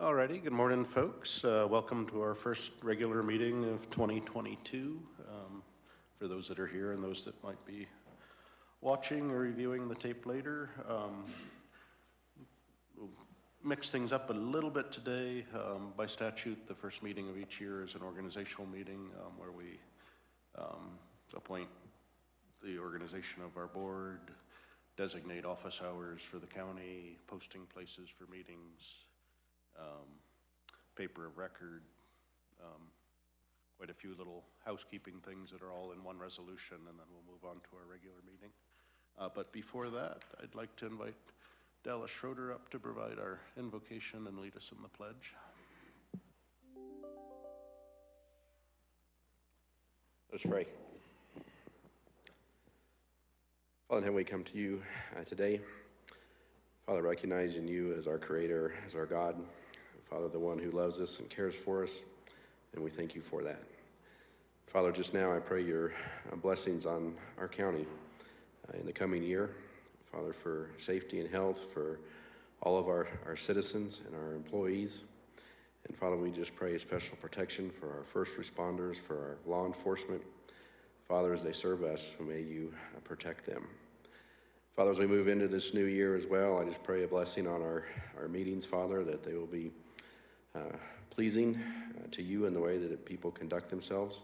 Alrighty, good morning, folks. Welcome to our first regular meeting of 2022. For those that are here and those that might be watching or reviewing the tape later, we'll mix things up a little bit today. By statute, the first meeting of each year is an organizational meeting where we appoint the organization of our board, designate office hours for the county, posting places for meetings, paper of record, quite a few little housekeeping things that are all in one resolution, and then we'll move on to our regular meeting. But before that, I'd like to invite Dallas Schroeder up to provide our invocation and lead us in the pledge. Let's pray. Father in heaven, we come to you today. Father, recognizing you as our Creator, as our God. Father, the one who loves us and cares for us, and we thank you for that. Father, just now I pray your blessings on our county in the coming year. Father, for safety and health for all of our citizens and our employees. And Father, we just pray special protection for our first responders, for our law enforcement. Father, as they serve us, may you protect them. Father, as we move into this new year as well, I just pray a blessing on our meetings, Father, that they will be pleasing to you in the way that people conduct themselves.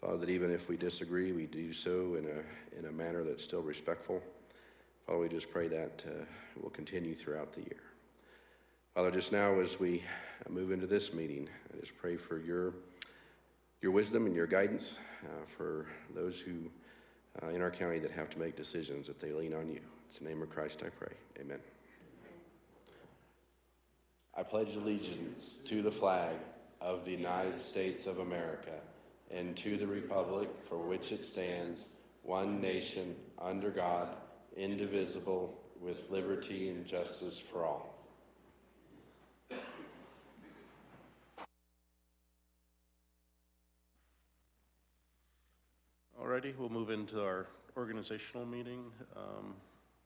Father, that even if we disagree, we do so in a manner that's still respectful. Father, we just pray that will continue throughout the year. Father, just now as we move into this meeting, I just pray for your wisdom and your guidance for those who in our county that have to make decisions, that they lean on you. It's in the name of Christ I pray. Amen. I pledge allegiance to the flag of the United States of America and to the republic for which it stands, one nation, under God, indivisible, with liberty and justice for all. Alrighty, we'll move into our organizational meeting.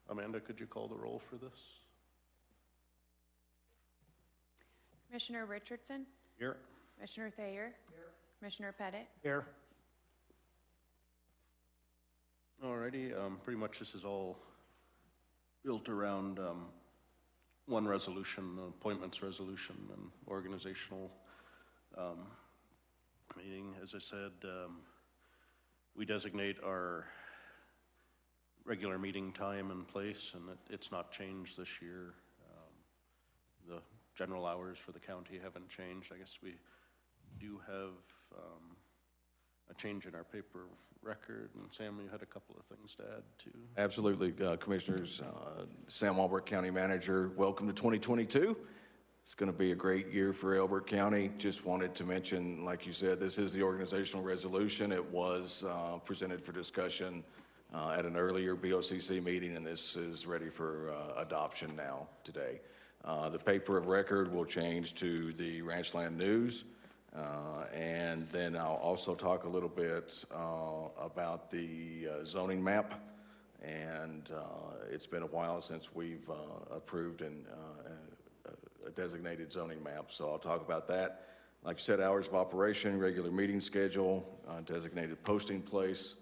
Amanda, could you call the roll for this? Commissioner Richardson? Here. Commissioner Thayer? Here. Commissioner Pettit? Here. Alrighty, pretty much this is all built around one resolution, the appointments resolution and organizational meeting. As I said, we designate our regular meeting time and place, and it's not changed this year. The general hours for the county haven't changed. I guess we do have a change in our paper of record, and Sam, you had a couple of things to add too. Absolutely, Commissioners. Sam Elbert, County Manager. Welcome to 2022. It's going to be a great year for Elbert County. Just wanted to mention, like you said, this is the organizational resolution. It was presented for discussion at an earlier BOCC meeting, and this is ready for adoption now today. The paper of record will change to the Ranchland News, and then I'll also talk a little bit about the zoning map. And it's been a while since we've approved a designated zoning map, so I'll talk about that. Like you said, hours of operation, regular meeting schedule, designated posting place,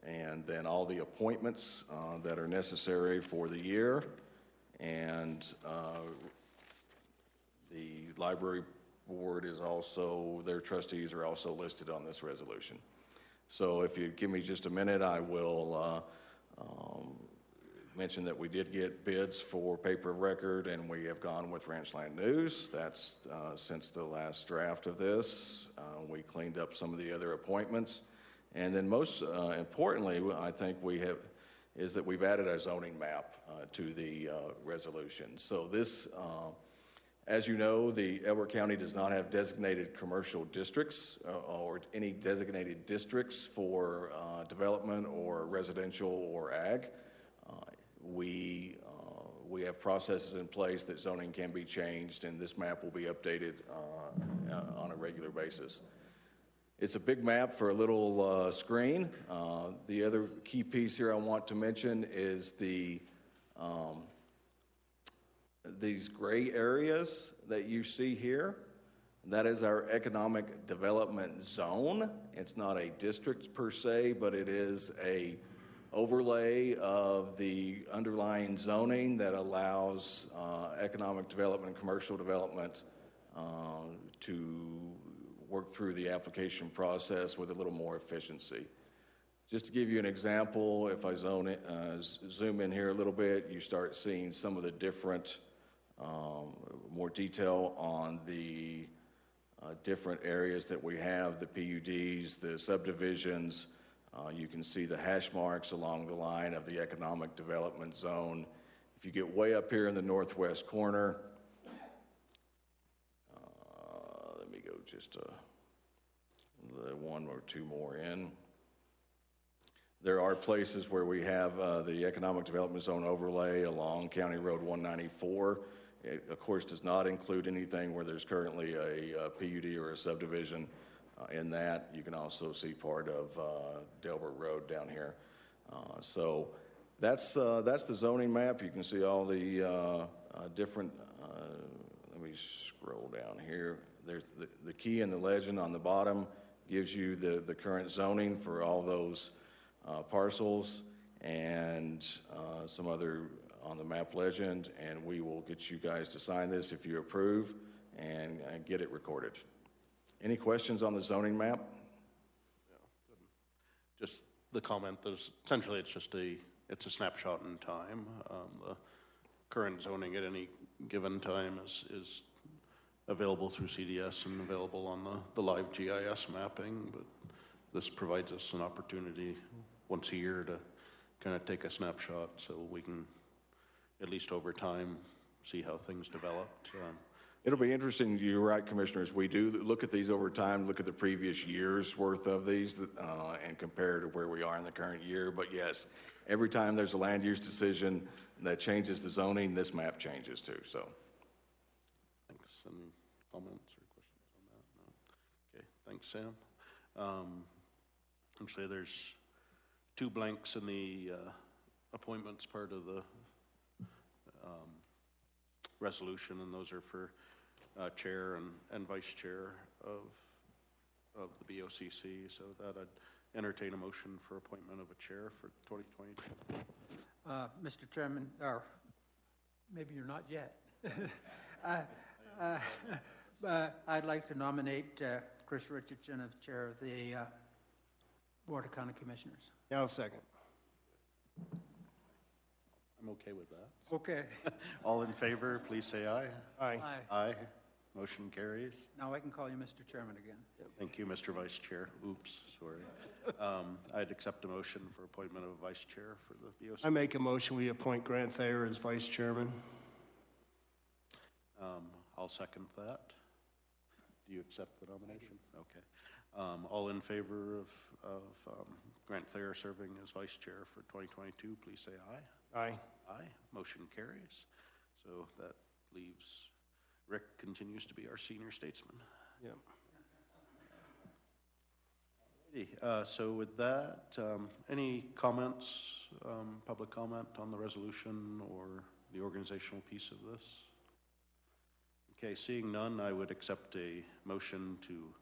and then all the appointments that are necessary for the year. And the library board is also, their trustees are also listed on this resolution. So if you give me just a minute, I will mention that we did get bids for paper of record, and we have gone with Ranchland News. That's since the last draft of this. We cleaned up some of the other appointments. And then most importantly, I think is that we've added a zoning map to the resolution. So this, as you know, the Elbert County does not have designated commercial districts or any designated districts for development or residential or ag. We have processes in place that zoning can be changed, and this map will be updated on a regular basis. It's a big map for a little screen. The other key piece here I want to mention is the these gray areas that you see here, that is our economic development zone. It's not a district per se, but it is a overlay of the underlying zoning that allows economic development, commercial development to work through the application process with a little more efficiency. Just to give you an example, if I zoom in here a little bit, you start seeing some of the different, more detail on the different areas that we have, the PUDs, the subdivisions. You can see the hash marks along the line of the economic development zone. If you get way up here in the northwest corner, let me go just the one or two more in. There are places where we have the economic development zone overlay along County Road 194. It, of course, does not include anything where there's currently a PUD or a subdivision in that. You can also see part of Elbert Road down here. So that's the zoning map. You can see all the different, let me scroll down here. There's the key and the legend on the bottom gives you the current zoning for all those parcels, and some other on the map legend, and we will get you guys to sign this if you approve and get it recorded. Any questions on the zoning map? Just the comment, there's, essentially it's a snapshot in time. The current zoning at any given time is available through CDS and available on the live GIS mapping, but this provides us an opportunity once a year to kind of take a snapshot so we can, at least over time, see how things developed. It'll be interesting. You're right, commissioners. We do look at these over time, look at the previous year's worth of these and compare to where we are in the current year. But yes, every time there's a land use decision that changes the zoning, this map changes too. So, thanks. Any comments or questions on that? No. Okay, thanks, Sam. Actually, there's 2 blanks in the appointments part of the resolution, and those are for chair and vice chair of the BOCC. So that I'd entertain a motion for appointment of a chair for 2022. Mr. Chairman, or maybe you're not yet. I'd like to nominate Chris Richardson as chair of the Board of County Commissioners. I'll second. I'm okay with that. Okay. All in favor, please say aye. Aye. Aye. Aye. Motion carries. Now I can call you Mr. Chairman again. Thank you, Mr. Vice Chair. Oops, sorry. I'd accept a motion for appointment of a vice chair for the BOC. I make a motion we appoint Grant Thayer as vice chairman. I'll second that. Do you accept the nomination? Okay. All in favor of Grant Thayer serving as vice chair for 2022, please say aye. Aye. Aye. Motion carries. So that leaves Rick continues to be our senior statesman. Yep. So with that, any comments, public comment on the resolution or the organizational piece of this? Okay, seeing none, I would accept a motion to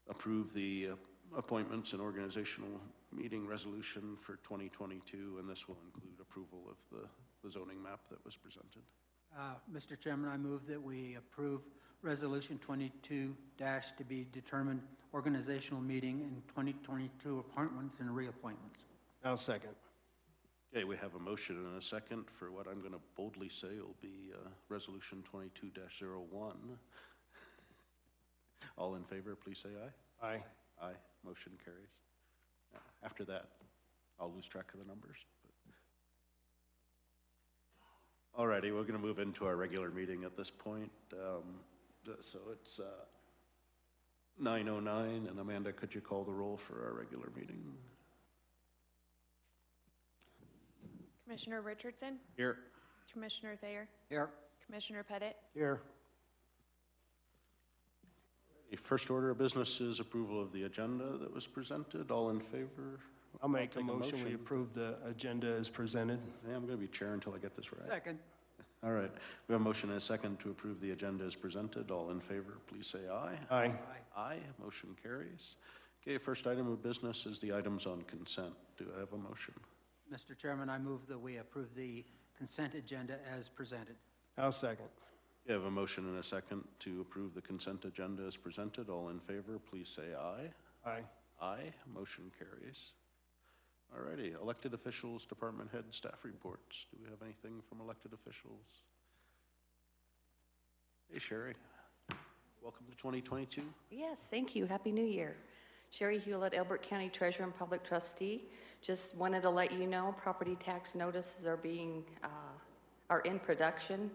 approve the appointments and organizational meeting resolution for 2022, and this will include approval of the zoning map that was presented. Mr. Chairman, I move that we approve Resolution 22- to be determined organizational meeting in 2022 appointments and reappointments. I'll second. Okay, we have a motion and a second for what I'm going to boldly say will be Resolution 22-01. All in favor, please say aye. Aye. Aye. Motion carries. After that, I'll lose track of the numbers. All righty, we're going to move into our regular meeting at this point. So it's 9:09, and Amanda, could you call the roll for our regular meeting? Commissioner Richardson? Here. Commissioner Thayer? Here. Commissioner Pettit? Here. The first order of business is approval of the agenda that was presented. All in favor? I'll make a motion we approve the agenda as presented. Yeah, I'm going to be chair until I get this right. Second. All right, we have a motion and a second to approve the agenda as presented. All in favor, please say aye. Aye. Aye, motion carries. Okay, first item of business is the items on consent. Do I have a motion? Mr. Chairman, I move that we approve the consent agenda as presented. I'll second. We have a motion and a second to approve the consent agenda as presented. All in favor, please say aye. Aye. Aye, motion carries. All righty, elected officials, department head, staff reports. Do we have anything from elected officials? Hey, Sherry. Welcome to 2022. Yes, thank you. Happy New Year. Sherry Hewlett, Elbert County Treasurer and Public Trustee. Just wanted to let you know property tax notices are in production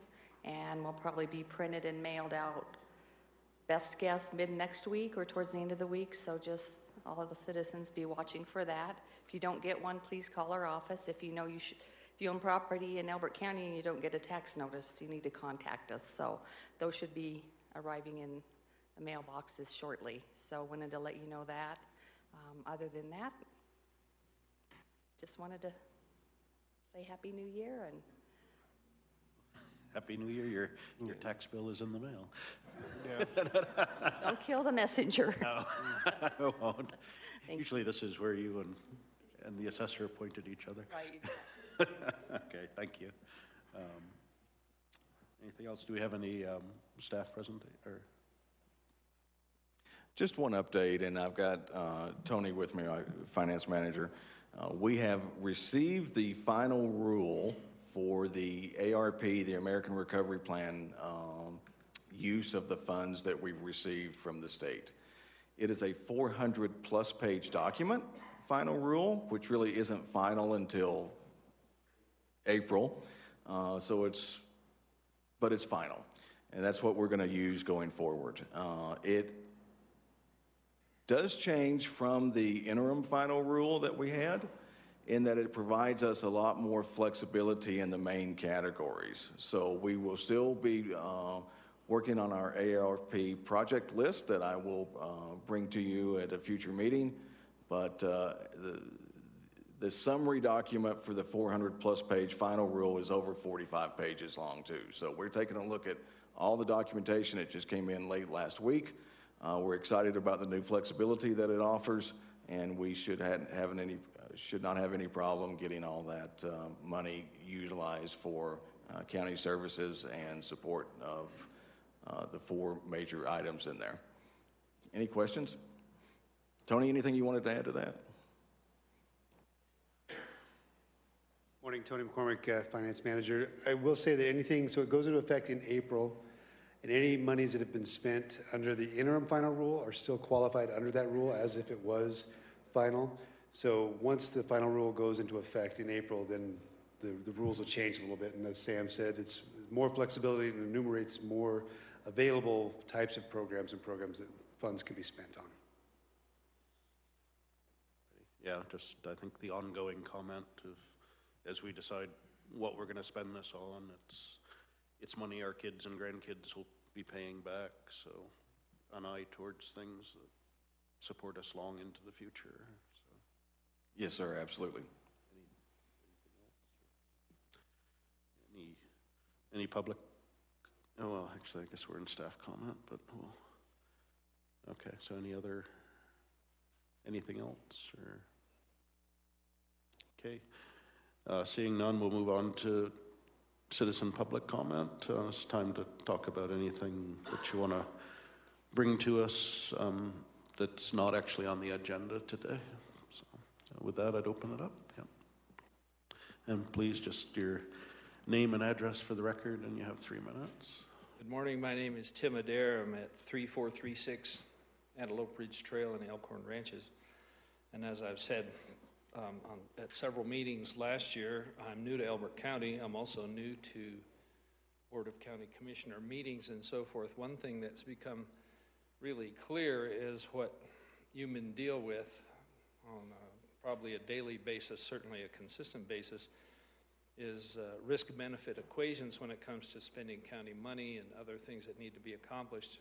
and will probably be printed and mailed out, best guess, mid next week or towards the end of the week. So just all of the citizens be watching for that. If you don't get one, please call our office. If you know if you own property in Elbert County and you don't get a tax notice, you need to contact us. So those should be arriving in the mailboxes shortly. So wanted to let you know that. Other than that, just wanted to say Happy New Year and Happy New Year. Your tax bill is in the mail. don't kill the messenger. No, I won't. Thank Usually this is where you and the assessor appointed each other. Right. Okay, thank you. Anything else? Do we have any staff present or? Just one update, and I've got Tony with me, our finance manager. We have received the final rule for the ARP, the American Recovery Plan, use of the funds that we've received from the state. It is a 400-plus page document, final rule, which really isn't final until April. But it's final, and that's what we're going to use going forward. It does change from the interim final rule that we had in that it provides us a lot more flexibility in the main categories. So we will still be working on our ARP project list that I will bring to you at a future meeting, but the summary document for the 400-plus page final rule is over 45 pages long too. So we're taking a look at all the documentation. It just came in late last week. We're excited about the new flexibility that it offers, and we should not have any problem getting all that money utilized for county services and support of the four major items in there. Any questions? Tony, anything you wanted to add to that? Morning, Tony McCormick, Finance Manager. I will say that so it goes into effect in April, and any monies that have been spent under the interim final rule are still qualified under that rule as if it was final. So once the final rule goes into effect in April, then the rules will change a little bit. And as Sam said, it's more flexibility and enumerates more available types of programs and programs that funds can be spent on. Yeah, just I think the ongoing comment of as we decide what we're going to spend this on, it's money our kids and grandkids will be paying back. So an eye towards things that support us long into the future. So. Yes, sir, absolutely. Any public? Oh, well, actually, I guess we're in staff comment, but we'll, okay. So anything else or? Okay. Seeing none, we'll move on to citizen public comment. It's time to talk about anything that you want to bring to us that's not actually on the agenda today. So with that, I'd open it up. Yeah. And please just your name and address for the record, and you have 3 minutes. Good morning. My name is Tim Adair. I'm at 3436 Antelope Ridge Trail in Elkhorn Ranches. And as I've said at several meetings last year, I'm new to Elbert County. I'm also new to Board of County Commissioner meetings and so forth. One thing that's become really clear is what human deal with on probably a daily basis, certainly a consistent basis, is risk-benefit equations when it comes to spending county money and other things that need to be accomplished.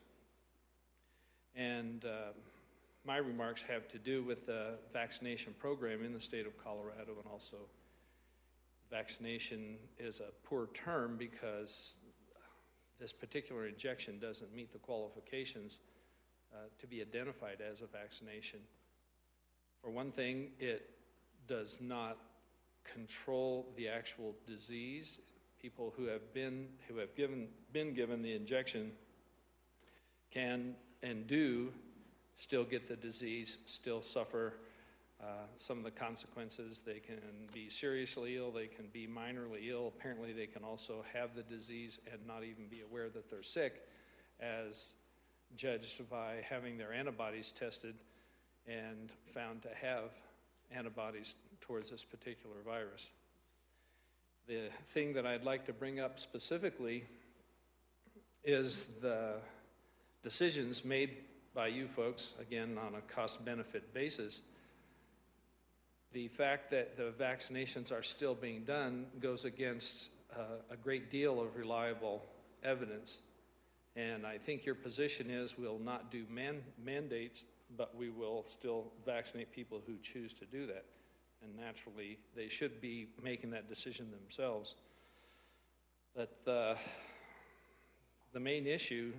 And my remarks have to do with the vaccination program in the state of Colorado and also vaccination is a poor term because this particular injection doesn't meet the qualifications to be identified as a vaccination. For one thing, it does not control the actual disease. People who have been given the injection can and do still get the disease, still suffer some of the consequences. They can be seriously ill, they can be minorly ill. Apparently they can also have the disease and not even be aware that they're sick, as judged by having their antibodies tested and found to have antibodies towards this particular virus. The thing that I'd like to bring up specifically is the decisions made by you folks, again, on a cost-benefit basis. The fact that the vaccinations are still being done goes against a great deal of reliable evidence. And I think your position is we'll not do mandates, but we will still vaccinate people who choose to do that. And naturally, they should be making that decision themselves. But the main issue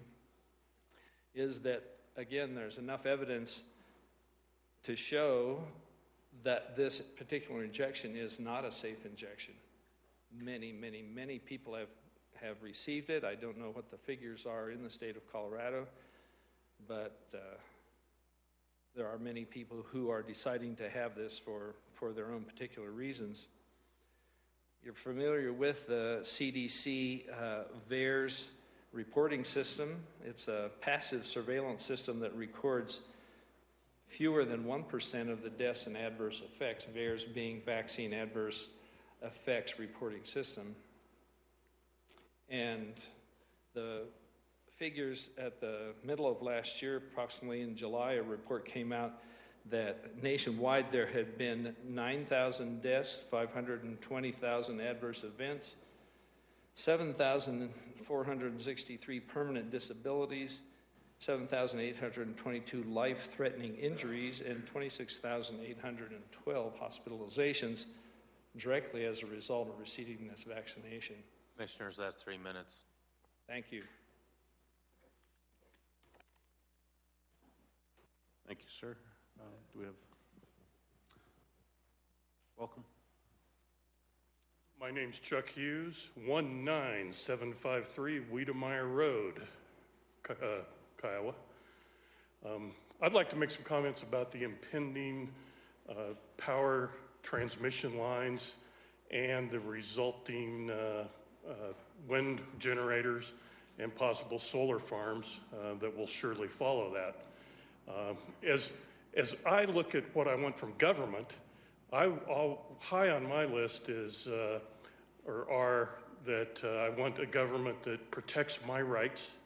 is that, again, there's enough evidence to show that this particular injection is not a safe injection. Many, many, many people have received it. I don't know what the figures are in the state of Colorado, but there are many people who are deciding to have this for their own particular reasons. You're familiar with the CDC VAERS reporting system. It's a passive surveillance system that records fewer than 1% of the deaths and adverse effects, VAERS being Vaccine Adverse Effects Reporting System. And the figures at the middle of last year, approximately in July, a report came out that nationwide there had been 9,000 deaths, 520,000 adverse events, 7,463 permanent disabilities, 7,822 life-threatening injuries, and 26,812 hospitalizations directly as a result of receiving this vaccination. Commissioners, that's 3 minutes. Thank you. Thank you, sir. Do we have, welcome. My name's Chuck Hughes, 19753 Wiedemeyer Road, Kiowa. I'd like to make some comments about the impending power transmission lines and the resulting wind generators and possible solar farms that will surely follow that. As I look at what I want from government, high on my list is, are that I want a government that protects my rights,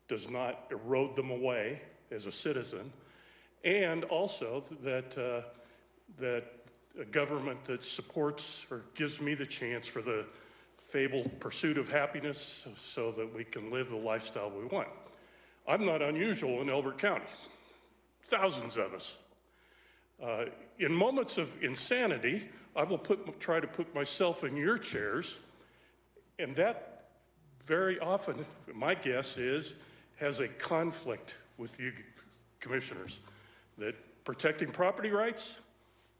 does not erode them away as a citizen, and also that a government that supports or gives me the chance for the fabled pursuit of happiness so that we can live the lifestyle we want. I'm not unusual in Elbert County. Thousands of us. In moments of insanity, I will try to put myself in your chairs, and that very often, my guess is, has a conflict with you commissioners, that protecting property rights,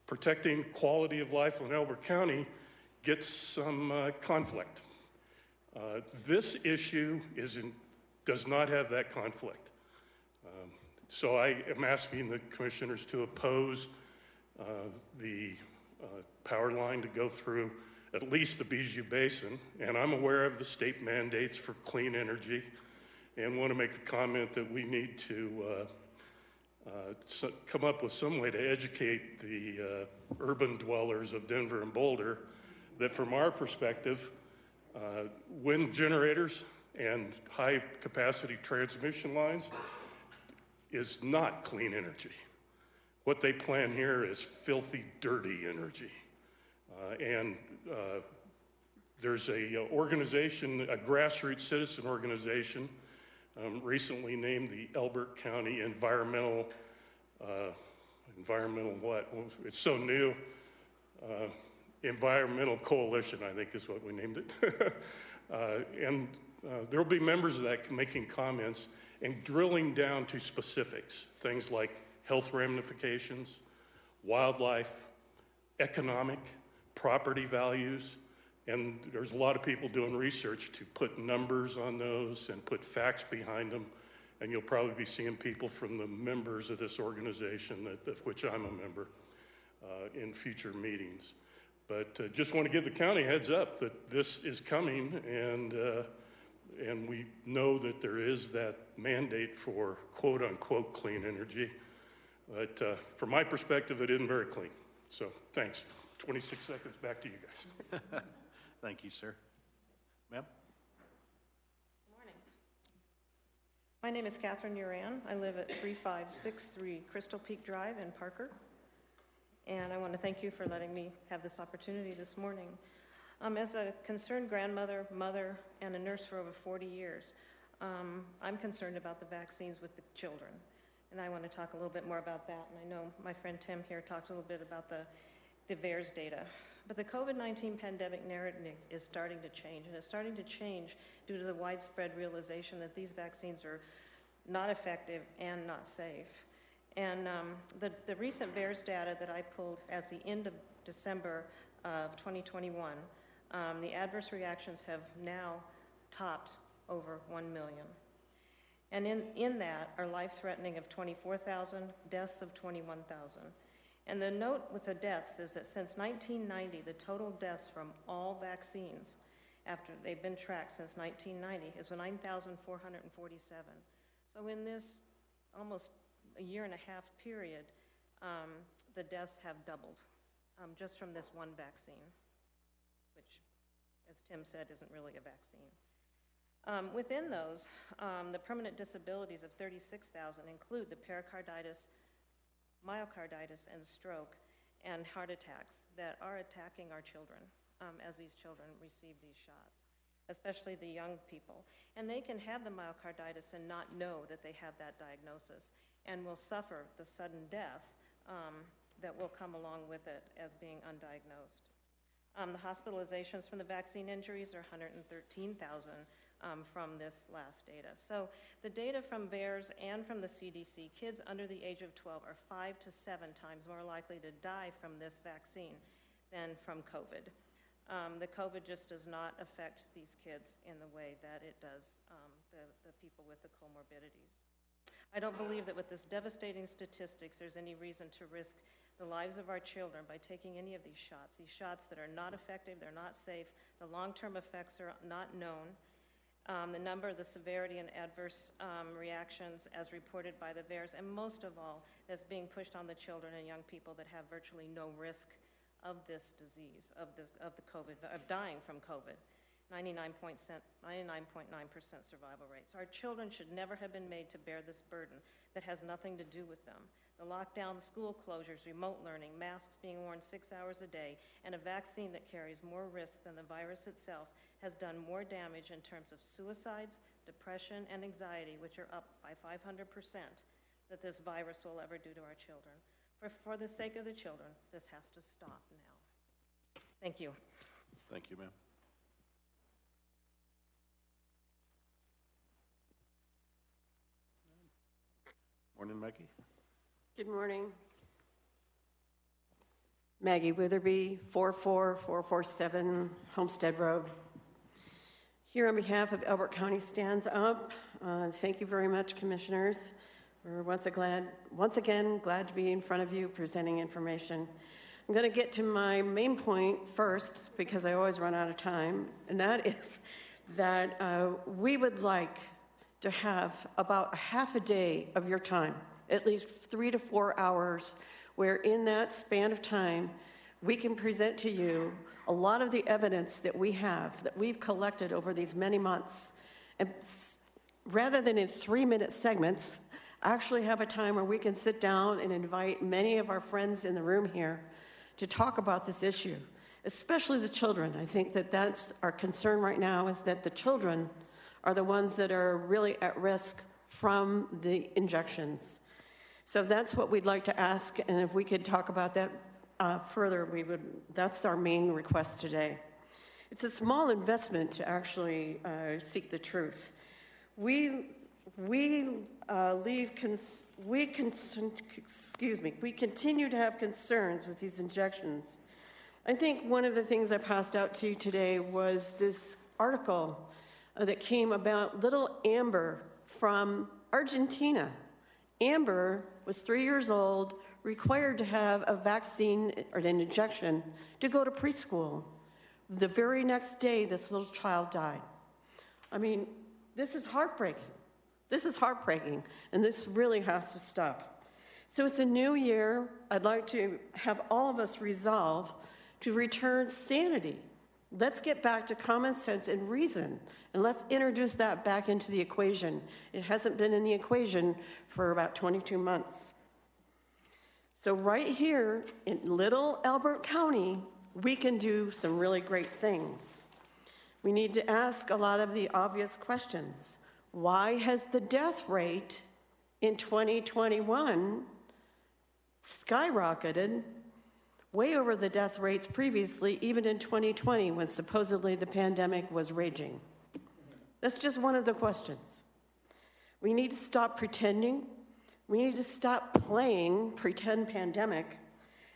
protecting quality of life in Elbert County gets some conflict. This issue does not have that conflict. So I am asking the commissioners to oppose the power line to go through at least the Bijou Basin, and I'm aware of the state mandates for clean energy, and want to make the comment that we need to come up with some way to educate the urban dwellers of Denver and Boulder that from our perspective, wind generators and high capacity transmission lines is not clean energy. What they plan here is filthy, dirty energy. There's a organization, a grassroots citizen organization, recently named the Elbert County Environmental what? It's so new. Environmental Coalition, I think is what we named it. There'll be members of that making comments and drilling down to specifics, things like health ramifications, wildlife, economic, property values, and there's a lot of people doing research to put numbers on those and put facts behind them, and you'll probably be seeing people from the members of this organization, of which I'm a member, in future meetings. But just want to give the county a heads up that this is coming, and we know that there is that mandate for quote-unquote clean energy. But from my perspective, it isn't very clean. So thanks. 26 seconds back to you guys. Thank you, sir. Ma'am? Good morning. My name is Catherine Uran. I live at 3563 Crystal Peak Drive in Parker. And I want to thank you for letting me have this opportunity this morning. As a concerned grandmother, mother, and a nurse for over 40 years, I'm concerned about the vaccines with the children. And I want to talk a little bit more about that. And I know my friend Tim here talked a little bit about the VAERS data. But the COVID-19 pandemic narrative is starting to change, and it's starting to change due to the widespread realization that these vaccines are not effective and not safe. And the recent VAERS data that I pulled as the end of December of 2021, the adverse reactions have now topped over 1 million. And in that are life-threatening of 24,000, deaths of 21,000. And the note with the deaths is that since 1990, the total deaths from all vaccines, after they've been tracked since 1990, is 9,447. So in this almost a year and a half period, the deaths have doubled just from this one vaccine, which, as Tim said, isn't really a vaccine. Within those, the permanent disabilities of 36,000 include the pericarditis, myocarditis, and stroke, and heart attacks that are attacking our children as these children receive these shots, especially the young people. And they can have the myocarditis and not know that they have that diagnosis, and will suffer the sudden death that will come along with it as being undiagnosed. The hospitalizations from the vaccine injuries are 113,000 from this last data. So the data from VAERS and from the CDC, kids under the age of 12 are 5 to 7 times more likely to die from this vaccine than from COVID. The COVID just does not affect these kids in the way that it does the people with the comorbidities. I don't believe that with this devastating statistics, there's any reason to risk the lives of our children by taking any of these shots that are not effective, they're not safe, the long-term effects are not known. The number, the severity, and adverse reactions as reported by the VAERS, and most of all, that's being pushed on the children and young people that have virtually no risk of this disease, of the COVID, of dying from COVID. 99.9% survival rates. Our children should never have been made to bear this burden that has nothing to do with them. The lockdown, school closures, remote learning, masks being worn 6 hours a day, and a vaccine that carries more risk than the virus itself has done more damage in terms of suicides, depression, and anxiety, which are up by 500%, that this virus will ever do to our children. For the sake of the children, this has to stop now. Thank you. Thank you, ma'am. Morning, Maggie. Good morning. Maggie Witherby, 44447 Homestead Road. Here on behalf of Elbert County Stands Up, thank you very much, commissioners. We're once again glad to be in front of you presenting information. I'm going to get to my main point first because I always run out of time, and that is that we would like to have about a half a day of your time, at least 3 to 4 hours, where in that span of time, we can present to you a lot of the evidence that we have, that we've collected over these many months. And rather than in 3-minute segments, actually have a time where we can sit down and invite many of our friends in the room here to talk about this issue, especially the children. I think that that's our concern right now, is that the children are the ones that are really at risk from the injections. So that's what we'd like to ask, and if we could talk about that further, that's our main request today. It's a small investment to actually seek the truth. We continue to have concerns with these injections. I think one of the things I passed out to you today was this article that came about little Amber from Argentina. Amber was 3 years old, required to have a vaccine or an injection to go to preschool. The very next day, this little child died. I mean, this is heartbreaking. This is heartbreaking, and this really has to stop. So it's a new year. I'd like to have all of us resolve to return sanity. Let's get back to common sense and reason, and let's introduce that back into the equation. It hasn't been in the equation for about 22 months. So right here in little Elbert County, we can do some really great things. We need to ask a lot of the obvious questions. Why has the death rate in 2021 skyrocketed way over the death rates previously, even in 2020, when supposedly the pandemic was raging? That's just one of the questions. We need to stop pretending. We need to stop playing pretend pandemic,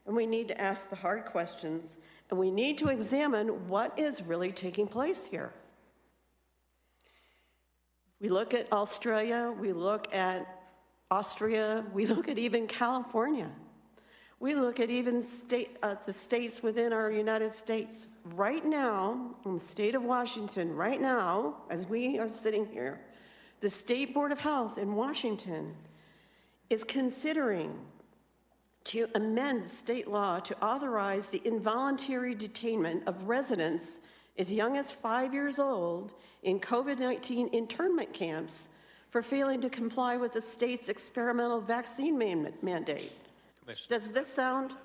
and we need to ask the hard questions, and we need to examine what is really taking place here. We look at Australia, we look at Austria, we look at even California. We look at even the states within our United States. Right now, in the state of Washington, right now, as we are sitting here, the State Board of Health in Washington is considering to amend state law to authorize the involuntary detainment of residents as young as 5 years old in COVID-19 internment camps for failing to comply with the state's experimental vaccine mandate. Does this sound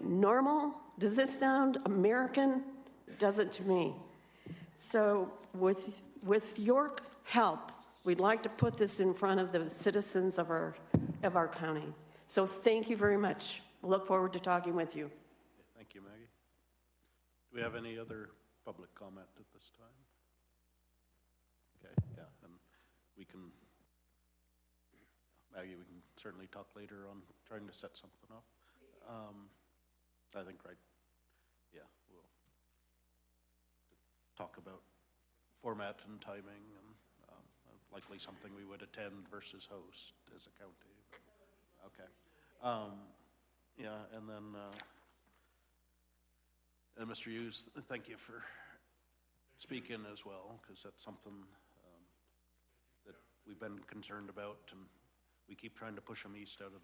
normal? Does this sound American? It doesn't to me. So with your help, we'd like to put this in front of the citizens of our county. So thank you very much. We'll look forward to talking with you. Thank you, Maggie. Do we have any other public comment at this time? Okay, yeah, and we can, Maggie, we can certainly talk later on trying to set something up. I think, right, yeah, we'll talk about format and timing and likely something we would attend versus host as a county. Okay. Yeah, and then Mr. Hughes, thank you for speaking as well, because that's something that we've been concerned about, and we keep trying to push them east out of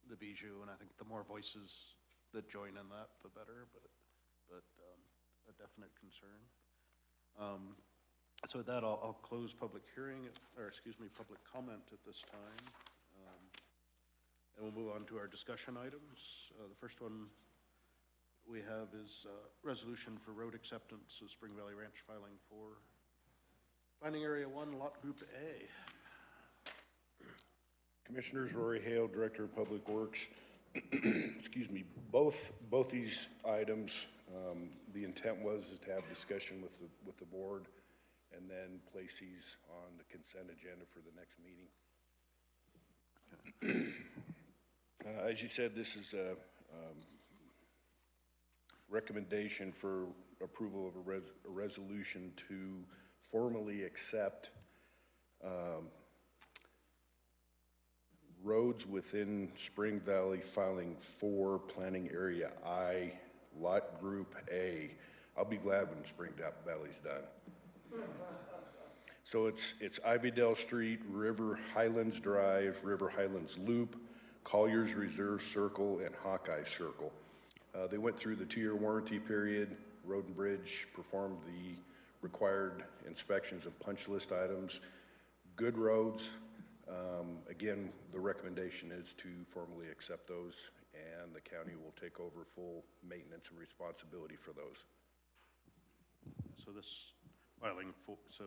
the Bijou, and I think the more voices that join in that, the better, but a definite concern. So with that, I'll close public hearing, or excuse me, public comment at this time. And we'll move on to our discussion items. The first one we have is resolution for road acceptance of Spring Valley Ranch filing for Planning Area 1, Lot Group A. Commissioners, Rory Hale, Director of Public Works. Excuse me, both these items, the intent was to have discussion with the board and then place these on the consent agenda for the next meeting. As you said, this is a recommendation for approval of a resolution to formally accept roads within Spring Valley filing for Planning Area I, Lot Group A. I'll be glad when Spring Valley's done. So it's Ivydale Street, River Highlands Drive, River Highlands Loop, Collier's Reserve Circle, and Hawkeye Circle. They went through the 2-year warranty period. Road and Bridge performed the required inspections and punch list items. Good roads. Again, the recommendation is to formally accept those, and the county will take over full maintenance and responsibility for those. So this filing, so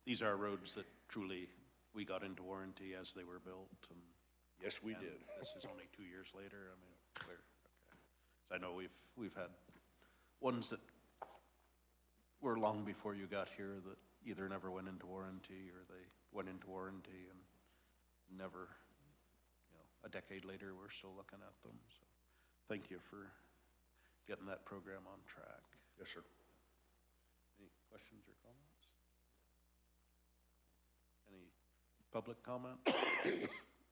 these are roads that truly we got into warranty as they were built, and yes, we did. This is only 2 years later. I mean, clear. Okay. So I know we've had ones that were long before you got here that either never went into warranty or they went into warranty and never, a decade later, we're still looking at them. So thank you for getting that program on track. Yes, sir. Any questions or comments? Any public comment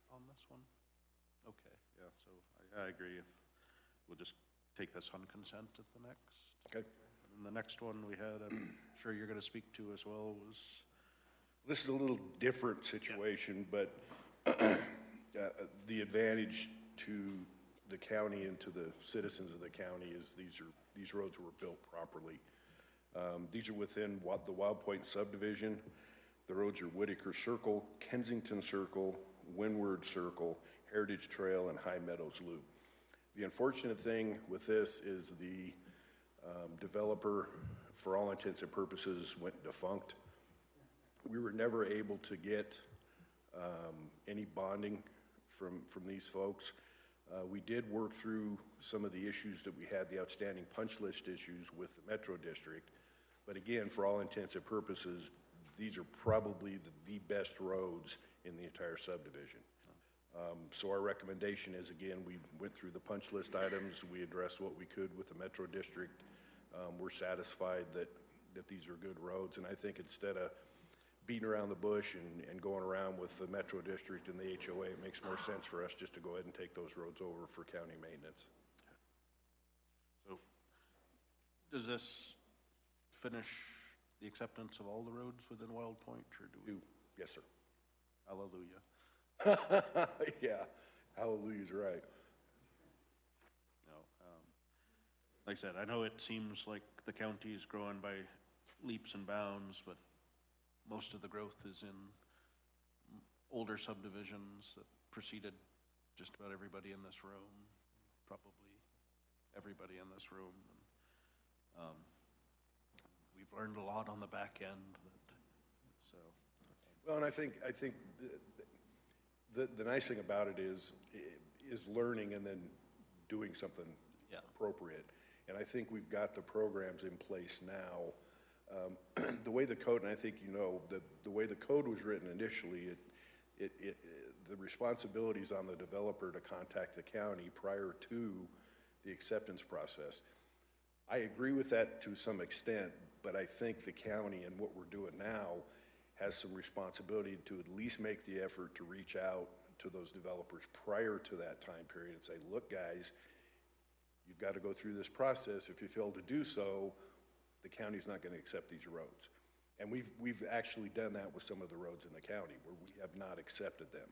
on this one? Okay, yeah, so I agree. If we'll just take this on consent at the next. Okay. And the next one we had, I'm sure you're going to speak to as well, was This is a little different situation, but the advantage to the county and to the citizens of the county is these roads were built properly. These are within the Wild Point subdivision. The roads are Whitaker Circle, Kensington Circle, Windward Circle, Heritage Trail, and High Meadows Loop. The unfortunate thing with this is the developer, for all intents and purposes, went defunct. We were never able to get any bonding from these folks. We did work through some of the issues that we had, the outstanding punch list issues with the Metro District. But again, for all intents and purposes, these are probably the best roads in the entire subdivision. So our recommendation is, again, we went through the punch list items. We addressed what we could with the Metro District. We're satisfied that these are good roads. And I think instead of beating around the bush and going around with the Metro District and the HOA, it makes more sense for us just to go ahead and take those roads over for county maintenance. So does this finish the acceptance of all the roads within Wild Point, or do we? Yes, sir. Hallelujah. Yeah, hallelujah's right. No, like I said, I know it seems like the county is growing by leaps and bounds, but most of the growth is in older subdivisions that preceded just about everybody in this room, probably everybody in this room. And, we've learned a lot on the back end. So, well, and I think the nice thing about it is learning and then doing something appropriate. And I think we've got the programs in place now. The way the code, and I think the way the code was written initially, the responsibility is on the developer to contact the county prior to the acceptance process. I agree with that to some extent, but I think the county and what we're doing now has some responsibility to at least make the effort to reach out to those developers prior to that time period and say, look, guys, you've got to go through this process. If you fail to do so, the county's not going to accept these roads. And we've actually done that with some of the roads in the county where we have not accepted them.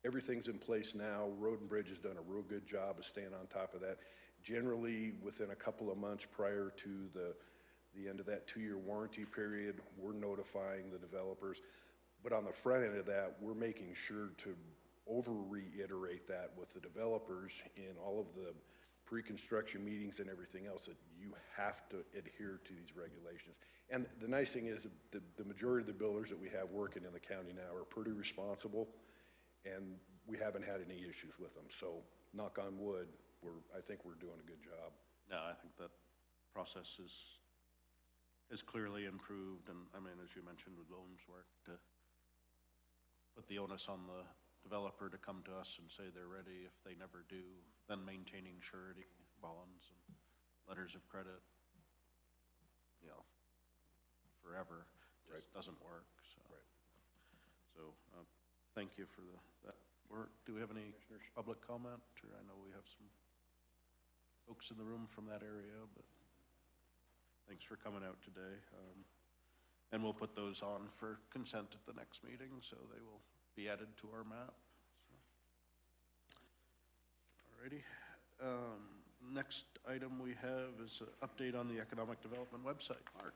Everything's in place now. Road and Bridge has done a real good job of staying on top of that. Generally, within a couple of months prior to the end of that 2-year warranty period, we're notifying the developers. But on the front end of that, we're making sure to over-reiterate that with the developers in all of the pre-construction meetings and everything else, that you have to adhere to these regulations. And the nice thing is that the majority of the builders that we have working in the county now are pretty responsible, and we haven't had any issues with them. So knock on wood, I think we're doing a good job. no, I think that process is clearly improved. And I mean, as you mentioned with loans work, to put the onus on the developer to come to us and say they're ready. If they never do, then maintaining surety bonds and letters of credit, forever just doesn't work. So, thank you for that work. Do we have any public comment? Or I know we have some folks in the room from that area, but thanks for coming out today. And we'll put those on for consent at the next meeting, so they will be added to our map. Alrighty. Next item we have is an update on the economic development website. Mark.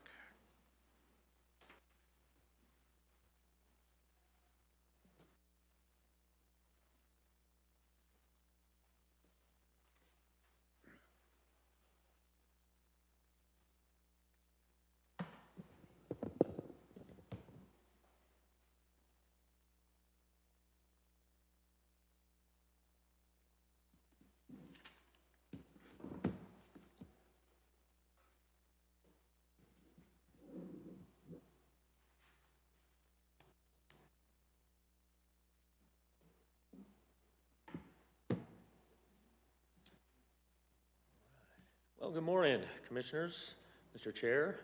Well, good morning, Commissioners, Mr. Chair,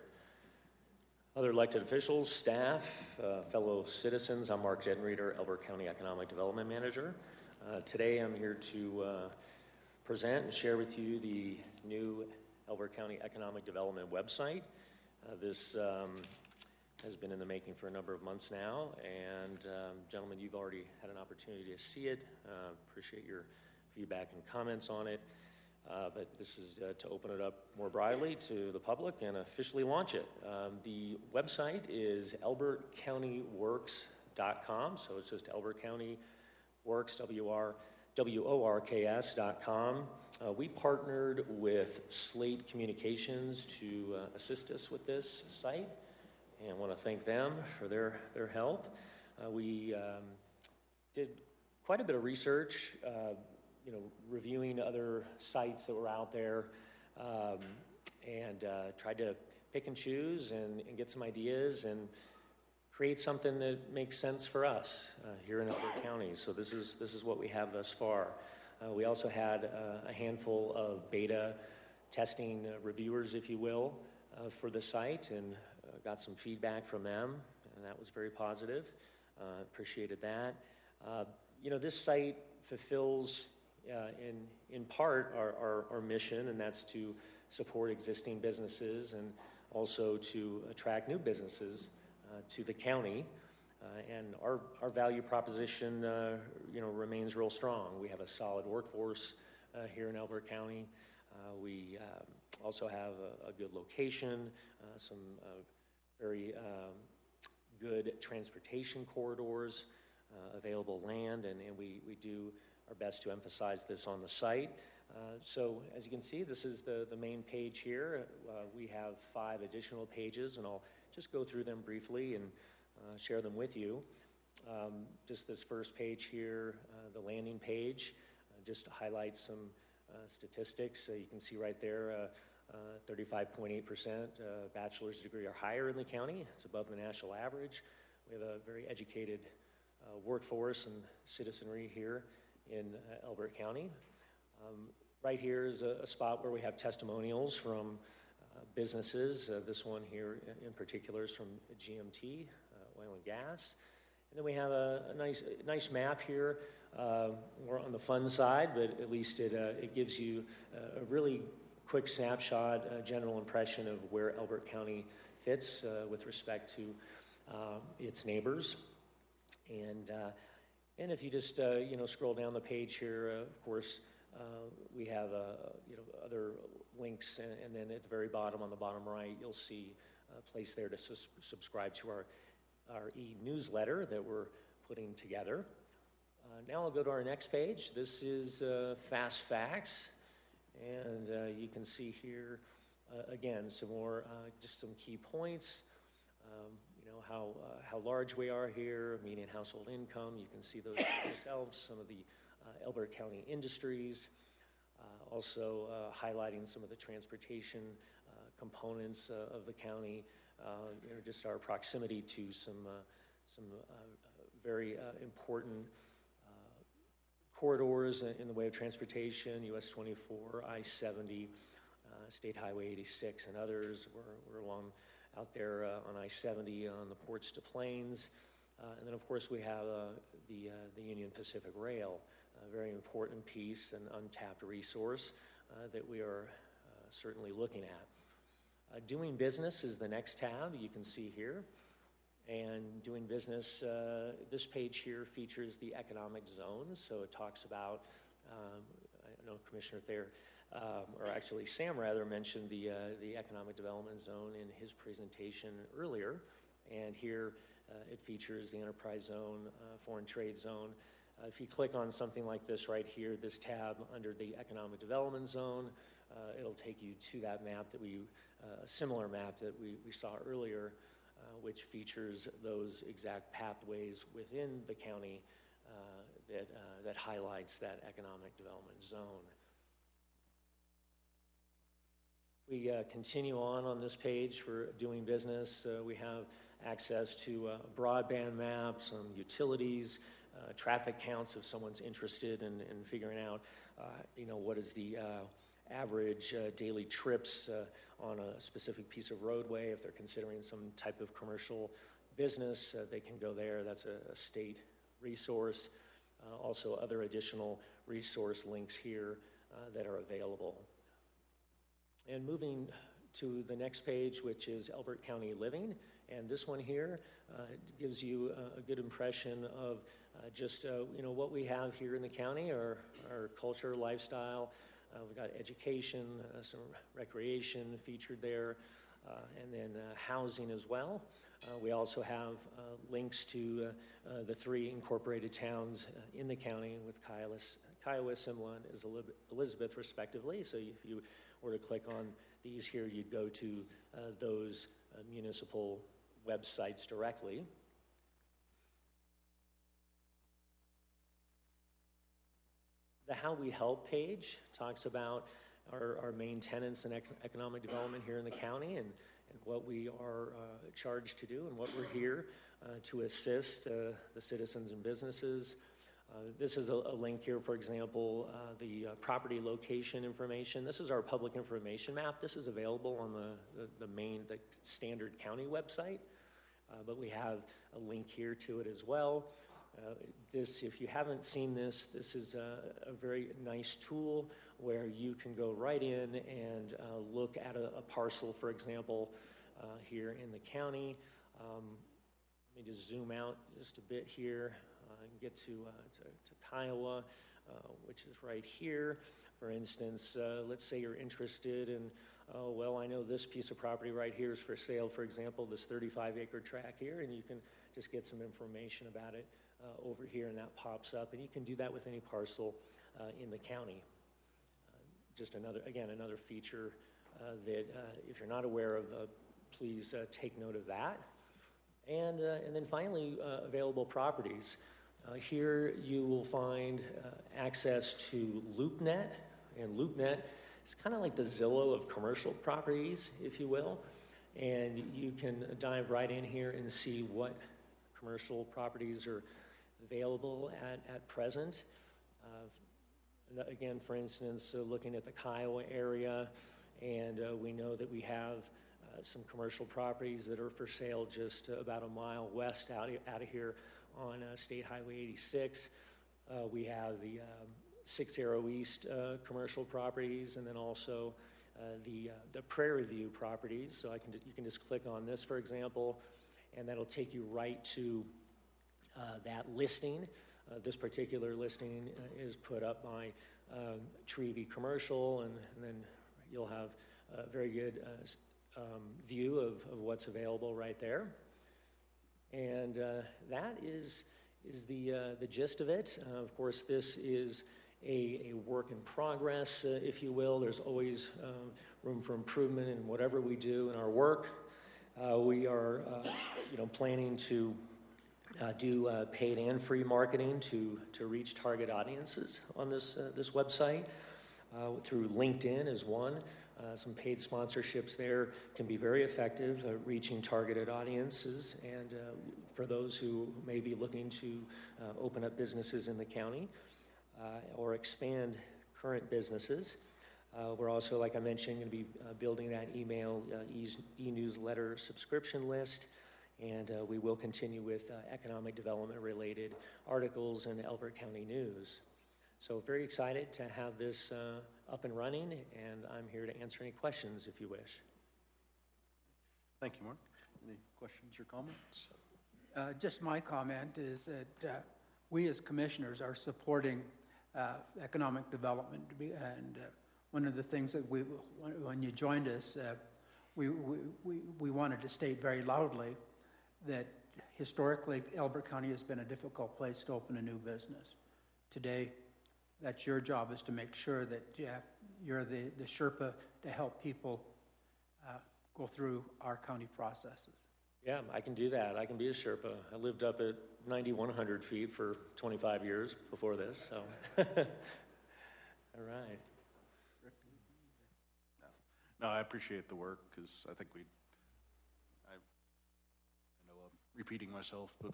other elected officials, staff, fellow citizens. I'm Mark Jeddenreeder, Elbert County Economic Development Manager. Today I'm here to present and share with you the new Elbert County Economic Development website. This has been in the making for a number of months now, and gentlemen, you've already had an opportunity to see it. Appreciate your feedback and comments on it. But this is to open it up more broadly to the public and officially launch it. The website is elbertcountyworks.com, so it's just Elbert County Works, WORKS.com. We partnered with Slate Communications to assist us with this site, and I want to thank them for their help. We did quite a bit of research, reviewing other sites that were out there, and tried to pick and choose and get some ideas and create something that makes sense for us here in Elbert County. So this is what we have thus far. We also had a handful of beta testing reviewers, if you will, for the site, and got some feedback from them, and that was very positive. Appreciated that. This site fulfills in part our mission, and that's to support existing businesses and also to attract new businesses to the county. And our value proposition remains real strong. We have a solid workforce here in Elbert County. We also have a good location, some very good transportation corridors, available land, and we do our best to emphasize this on the site. So as you can see, this is the main page here. We have 5 additional pages, and I'll just go through them briefly and share them with you. Just this first page here, the landing page, just to highlight some statistics. You can see right there, 35.8% bachelor's degree or higher in the county. It's above the national average. We have a very educated workforce and citizenry here in Elbert County. Right here is a spot where we have testimonials from businesses. This one here in particular is from GMT, oil and gas. And then we have a nice map here. We're on the fun side, but at least it gives you a really quick snapshot, a general impression of where Elbert County fits with respect to its neighbors. And if you just scroll down the page here, of course, we have other links, and then at the very bottom, on the bottom right, you'll see a place there to subscribe to our e-newsletter that we're putting together. Now I'll go to our next page. This is Fast Facts, and you can see here again some more, just some key points. How large we are here, median household income. You can see those yourselves, some of the Elbert County industries. Also highlighting some of the transportation components of the county. Just our proximity to some very important corridors in the way of transportation, US 24, I-70, State Highway 86, and others. We're along out there on I-70 on the Ports to Plains. And then, of course, we have the Union Pacific Rail, a very important piece, an untapped resource that we are certainly looking at. Doing business is the next tab you can see here. And doing business, this page here features the economic zones. So it talks about, I know Commissioner Thayer, or actually Sam rather, mentioned the economic development zone in his presentation earlier. And here it features the enterprise zone, foreign trade zone. If you click on something like this right here, this tab under the economic development zone, it'll take you to that map that a similar map that we saw earlier, which features those exact pathways within the county that highlights that economic development zone. We continue on this page for doing business. We have access to broadband maps, utilities, traffic counts if someone's interested in figuring out, what is the average daily trips on a specific piece of roadway. If they're considering some type of commercial business, they can go there. That's a state resource. Also other additional resource links here that are available. And moving to the next page, which is Elbert County Living. And this one here gives you a good impression of just what we have here in the county, our culture, lifestyle. We've got education, some recreation featured there, and then housing as well. We also have links to the 3 incorporated towns in the county with Kiowa, Simla, and Elizabeth, respectively. So if you were to click on these here, you'd go to those municipal websites directly. The How We Help page talks about our main tenets in economic development here in the county and what we are charged to do and what we're here to assist the citizens and businesses. This is a link here, for example, the property location information. This is our public information map. This is available on the standard county website, but we have a link here to it as well. If you haven't seen this, this is a very nice tool where you can go right in and look at a parcel, for example, here in the county. Let me just zoom out just a bit here and get to Kiowa, which is right here. For instance, let's say you're interested in, I know this piece of property right here is for sale, for example, this 35-acre tract here, and you can just get some information about it over here, and that pops up. And you can do that with any parcel in the county. Just another feature that if you're not aware of, please take note of that. And then finally, available properties. Here you will find access to LoopNet, and LoopNet is kind of like the Zillow of commercial properties, if you will. And you can dive right in here and see what commercial properties are available at present. Again, for instance, looking at the Kiowa area, and we know that we have some commercial properties that are for sale just about a mile west out of here on State Highway 86. We have the 6 Arrow East commercial properties, and then also the Prairie View properties. So you can just click on this, for example, and that'll take you right to that listing. This particular listing is put up by Trevi Commercial, and then you'll have a very good view of what's available right there. And that is the gist of it. Of course, this is a work in progress, if you will. There's always room for improvement in whatever we do in our work. We are planning to do paid and free marketing to reach target audiences on this website. Through LinkedIn is one. Some paid sponsorships there can be very effective reaching targeted audiences, and for those who may be looking to open up businesses in the county or expand current businesses. We're also, like I mentioned, going to be building that email e-newsletter subscription list, and we will continue with economic development related articles in Elbert County News. So very excited to have this up and running, and I'm here to answer any questions if you wish. Thank you, Mark. Any questions or comments? Just my comment is that we as commissioners are supporting economic development, and one of the things that when you joined us, we wanted to state very loudly that historically Elbert County has been a difficult place to open a new business. Today, that's your job, is to make sure that you're the Sherpa to help people go through our county processes. Yeah, I can do that. I can be a Sherpa. I lived up at 9,100 feet for 25 years before this, so. All right. No, I appreciate the work, because I think I know I'm repeating myself, but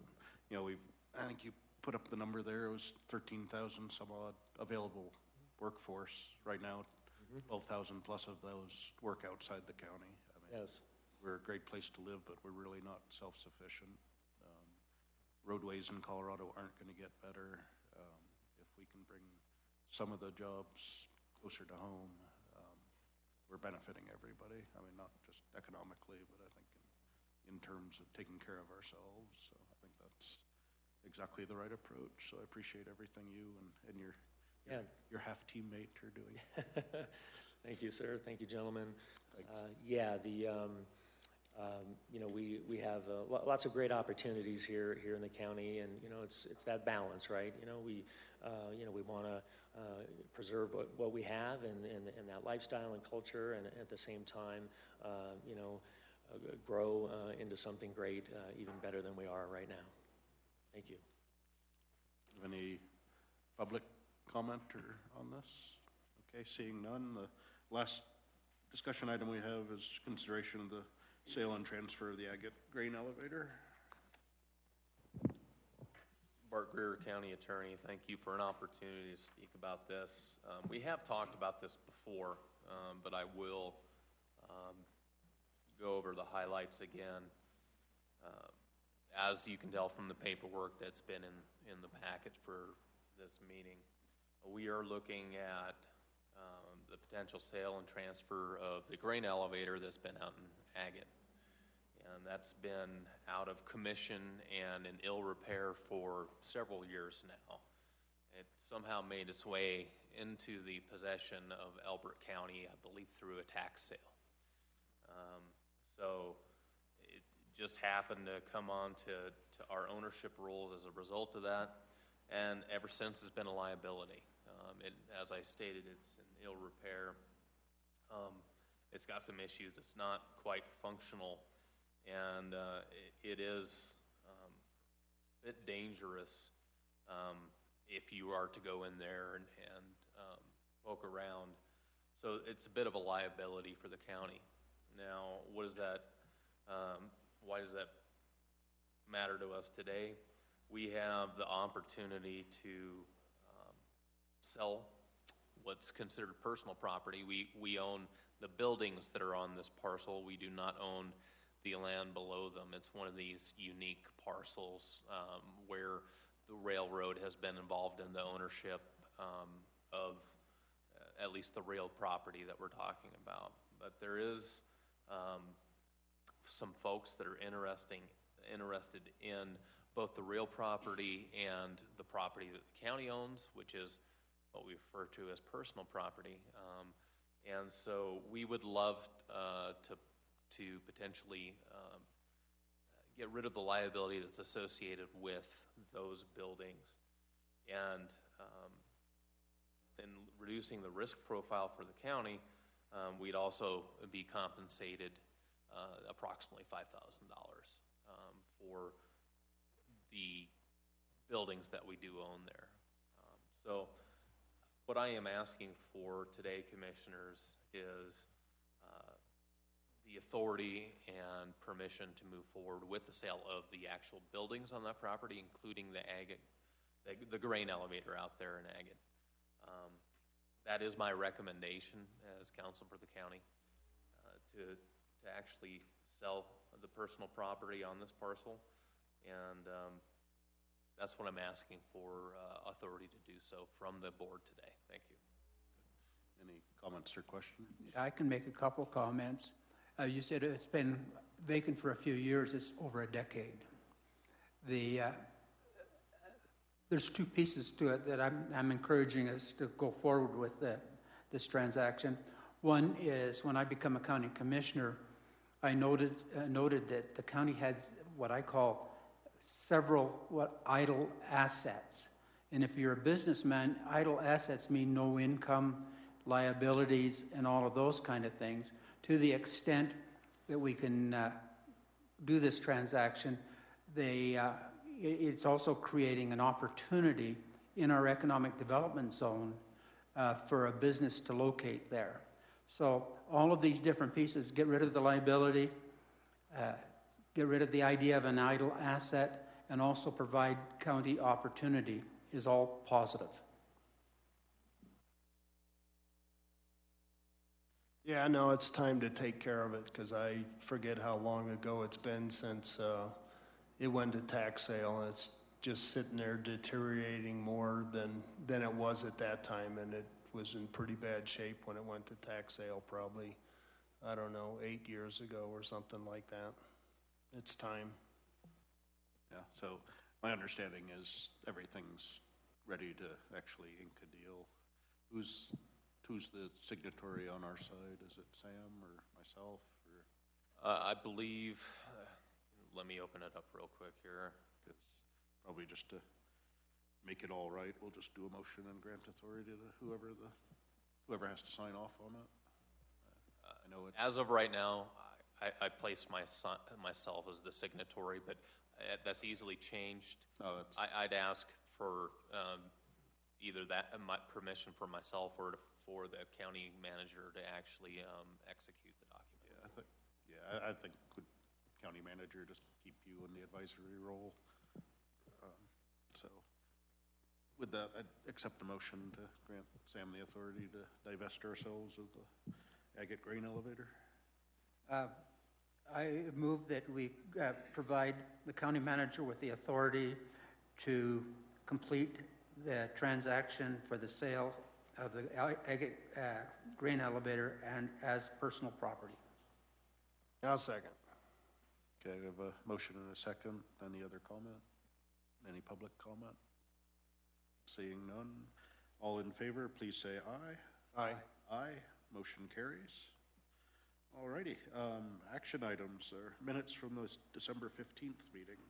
I think you put up the number there. It was 13,000 some odd available workforce right now 12,000 plus of those work outside the county. I mean, Yes. we're a great place to live, but we're really not self-sufficient. Roadways in Colorado aren't going to get better. If we can bring some of the jobs closer to home, we're benefiting everybody. I mean, not just economically, but I think in terms of taking care of ourselves. So I think that's exactly the right approach. So I appreciate everything you and your half teammate are doing. Thank you, sir. Thank you, gentlemen. Yeah, we have lots of great opportunities here in the county, and it's that balance, right? We want to preserve what we have and that lifestyle and culture, and at the same time, grow into something great, even better than we are right now. Thank you. Any public comment on this? Okay, seeing none. The last discussion item we have is consideration of the sale and transfer of the agate grain elevator. Bart Greer, County Attorney, thank you for an opportunity to speak about this. We have talked about this before, but I will go over the highlights again. As you can tell from the paperwork that's been in the packet for this meeting, we are looking at the potential sale and transfer of the grain elevator that's been out in Agate. And that's been out of commission and in ill repair for several years now. It somehow made its way into the possession of Elbert County, I believe through a tax sale. So it just happened to come on to our ownership rules as a result of that. And ever since it's been a liability. As I stated, it's in ill repair. It's got some issues. It's not quite functional. And it is a bit dangerous if you are to go in there and poke around. So it's a bit of a liability for the county. Now, what is that? Why does that matter to us today? We have the opportunity to sell what's considered personal property. We own the buildings that are on this parcel. We do not own the land below them. It's one of these unique parcels where the railroad has been involved in the ownership of at least the real property that we're talking about. But there is some folks that are interested in both the real property and the property that the county owns, which is what we refer to as personal property. And so we would love to potentially get rid of the liability that's associated with those buildings, and in reducing the risk profile for the county, we'd also be compensated approximately $5,000 for the buildings that we do own there. So what I am asking for today, Commissioners, is the authority and permission to move forward with the sale of the actual buildings on that property, including the grain elevator out there in Agate. That is my recommendation as counsel for the county, to actually sell the personal property on this parcel, and that's what I'm asking for authority to do so from the board today. Thank you. Any comments or questions? I can make a couple comments. You said it's been vacant for a few years. It's over a decade. There's two pieces to it that I'm encouraging us to go forward with this transaction. One is when I become a county commissioner, I noted that the county had what I call several idle assets. And if you're a businessman, idle assets mean no income, liabilities, and all of those kind of things. To the extent that we can do this transaction, it's also creating an opportunity in our economic development zone for a business to locate there. So all of these different pieces, get rid of the liability, get rid of the idea of an idle asset, and also provide county opportunity is all positive. Yeah, no, it's time to take care of it, because I forget how long ago it's been since it went to tax sale, and it's just sitting there deteriorating more than it was at that time, and it was in pretty bad shape when it went to tax sale, probably, I don't know, 8 years ago or something like that. It's time. Yeah, so my understanding is everything's ready to actually ink a deal. Who's the signatory on our side? Is it Sam or myself? Or? I believe, let me open it up real quick here. It's probably just to make it all right, we'll just do a motion and grant authority to whoever has to sign off on it. I know it. As of right now, I place myself as the signatory, but that's easily changed. Oh, that's. I'd ask for either that my permission for myself or for the county manager to actually execute the document. I think could county manager just keep you in the advisory role. So with that, I'd accept the motion to grant Sam the authority to divest ourselves of the agate grain elevator. I move that we provide the county manager with the authority to complete the transaction for the sale of the agate grain elevator and as personal property. I'll second. Okay, we have a motion and a second. Any other comment? Any public comment? Seeing none. All in favor, please say aye. Aye. Aye. Motion carries. All righty. Action items are minutes from the December 15th meeting.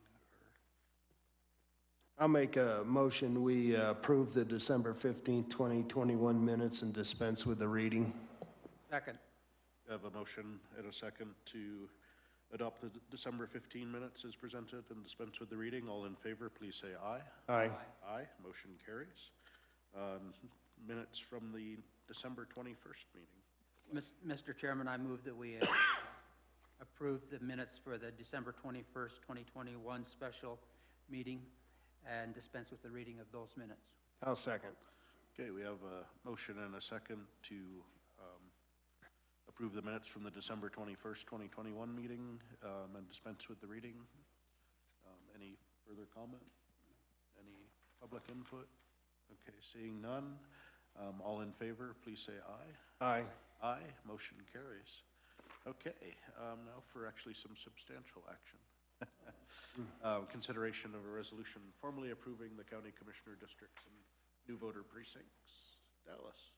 I'll make a motion, we approve the December 15th, 2021 minutes and dispense with the reading. Second. I have a motion and a second to adopt the December 15 minutes as presented and dispense with the reading. All in favor, please say aye. Aye. Aye. Motion carries. Minutes from the December 21st meeting. Mr. Chairman, I move that we approve the minutes for the December 21st, 2021 special meeting and dispense with the reading of those minutes. I'll second. Okay, we have a motion and a second to approve the minutes from the December 21st, 2021 meeting and dispense with the reading. Any further comment? Any public input? Okay, seeing none. All in favor, please say aye. Aye. Aye. Motion carries. Okay, now for actually some substantial action. Consideration of a resolution formally approving the county commissioner districts and new voter precincts. Dallas.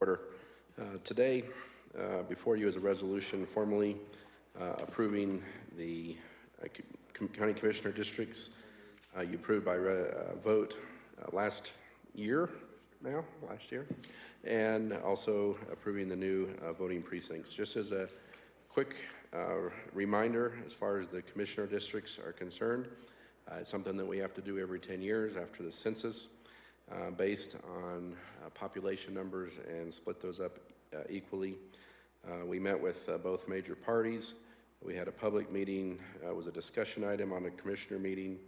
Order. Today, before you is a resolution formally approving the county commissioner districts you approved by vote last year, and also approving the new voting precincts. Just as a quick reminder, as far as the commissioner districts are concerned, it's something that we have to do every 10 years after the census, based on population numbers and split those up equally. We met with both major parties. We had a public meeting. It was a discussion item on a commissioner meeting.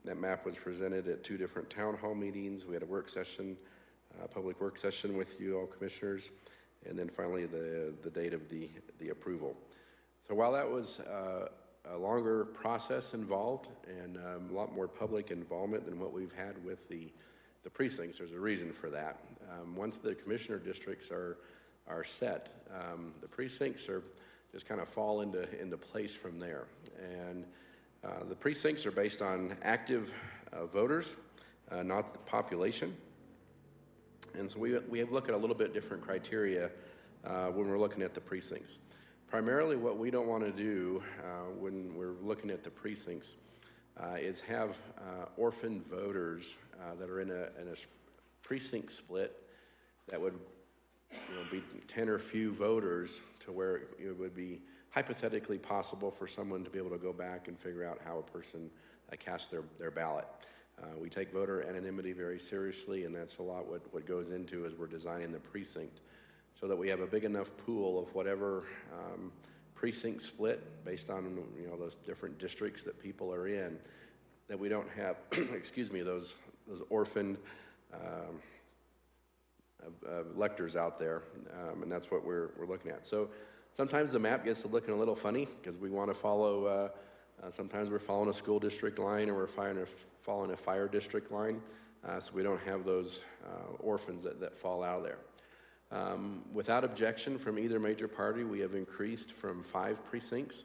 That map was presented at 2 different town hall meetings. We had a work session, public work session with you all commissioners, and then finally the date of the approval. So while that was a longer process involved and a lot more public involvement than what we've had with the precincts, there's a reason for that. Once the commissioner districts are set, the precincts are just kind of fall into place from there. And the precincts are based on active voters, not the population. And so we have looked at a little bit different criteria when we're looking at the precincts. Primarily what we don't want to do when we're looking at the precincts is have orphan voters that are in a precinct split that would be 10 or few voters to where it would be hypothetically possible for someone to be able to go back and figure out how a person cast their ballot. We take voter anonymity very seriously, and that's a lot what goes into as we're designing the precinct, so that we have a big enough pool of whatever precinct split based on those different districts that people are in, that we don't have, excuse me, those orphaned electors out there, and that's what we're looking at. So sometimes the map gets to looking a little funny because we want to follow, sometimes we're following a school district line or we're following a fire district line, so we don't have those orphans that fall out of there. Without objection from either major party, we have increased from 5 precincts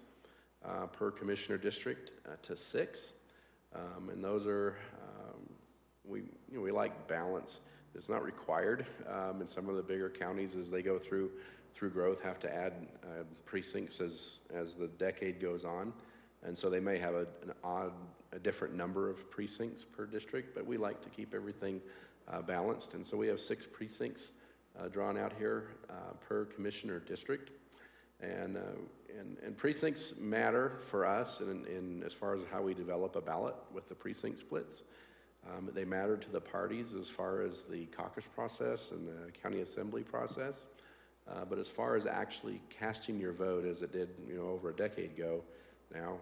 per commissioner district to 6, and those are, we like balance. It's not required, and some of the bigger counties, as they go through growth, have to add precincts as the decade goes on, and so they may have a different number of precincts per district, but we like to keep everything balanced, and so we have 6 precincts drawn out here per commissioner district, and precincts matter for us in as far as how we develop a ballot with the precinct splits. They matter to the parties as far as the caucus process and the county assembly process. But as far as actually casting your vote, as it did, over a decade ago now,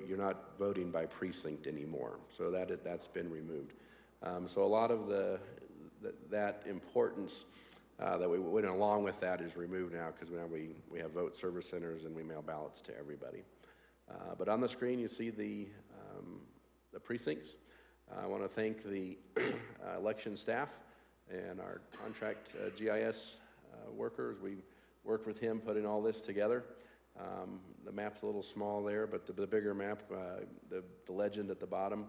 you're not voting by precinct anymore. So that's been removed. So a lot of that importance that we went along with that is removed now, because now we have vote service centers and we mail ballots to everybody. But on the screen you see the precincts. I want to thank the election staff and our contract GIS workers. We worked with him putting all this together. The map's a little small there, but the bigger map, the legend at the bottom